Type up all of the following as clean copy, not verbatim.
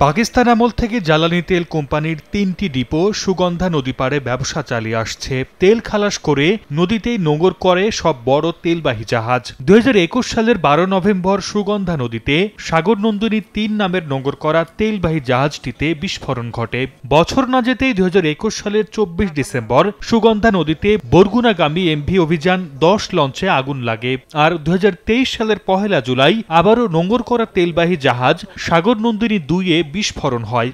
পাকিস্তান আমল থেকে জ্বালানি তেল কোম্পানির ৩টি ডিপো সুগন্ধা নদী পাড়ে ব্যবসা চালিয়ে আসছে। তেল খালাস করে নদীতেই নোঙর করে সব বড় তেলবাহী জাহাজ। ২০২১ সালের ১২ নভেম্বর সুগন্ধা নদীতে সাগরনন্দিনী ৩ নামের নোঙর করা তেলবাহী জাহাজটিতে বিস্ফোরণ ঘটে। বছর না যেতেই ২০২১ সালের ২৪ ডিসেম্বর সুগন্ধা নদীতে বরগুনাগামী এমভি অভিযান ১০ লঞ্চে আগুন লাগে। আর ২০২৩ সালের ১ জুলাই আবারও নোঙর করা তেলবাহী জাহাজ সাগরনন্দিনী ২-এ বিস্ফোরণ হয়।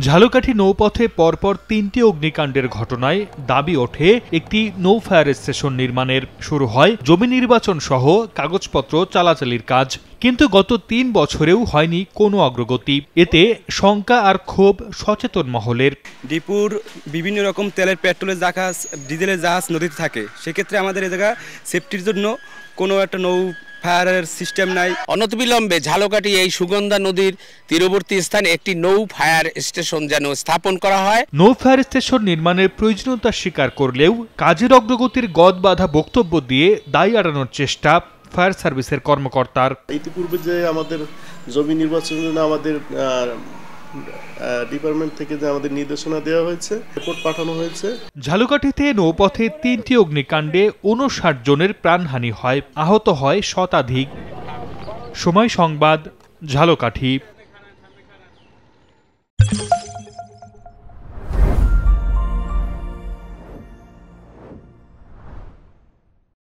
ঝালকাঠি নৌপথে পরপর ৩টি অগ্নিকাণ্ডের ঘটনায় দাবি ওঠে একটি নৌ ফায়ার স্টেশন নির্মাণের। শুরু হয় জমি নির্বাচন সহ কাগজপত্র চালাচালির কাজ, কিন্তু গত ৩ বছরেও হয়নি কোনো অগ্রগতি। এতে শঙ্কা আর ক্ষোভ সচেতন মহলের। ডিপুর বিভিন্ন রকম তেলের, পেট্রোলের জাহাজ, ডিজেলের জাহাজ নদীতে থাকে, সেক্ষেত্রে আমাদের এ জায়গা সেফটির জন্য কোনো একটা নৌ ফায়ারের সিস্টেম নাই। অনতিবিলম্বে ঝালকাঠি এই সুগন্ধা নদীর তীরবর্তী স্থানে একটি নৌ ফায়ার স্টেশন যেন স্থাপন করা হয়। নৌ ফায়ার স্টেশন নির্মাণের প্রয়োজনীয়তা স্বীকার করলেও কাজের অগ্রগতির গদ বাঁধা বক্তব্য দিয়ে দায় এড়ানোর চেষ্টা ফায়ার সার্ভিসের কর্মকর্তার। ইতিপূর্বে যে আমাদের জমি নির্বাচনের জন্য আমাদের ডিপার্টমেন্ট থেকে যে আমাদের নির্দেশনা দেওয়া হয়েছে, রিপোর্ট পাঠানো হয়েছে। ঝালকাঠিতে নৌপথে ৩টি অগ্নিকাণ্ডে ৫৯ জনের প্রাণহানি হয়, আহত হয় শতাধিক। সময় সংবাদ, ঝালকাঠি।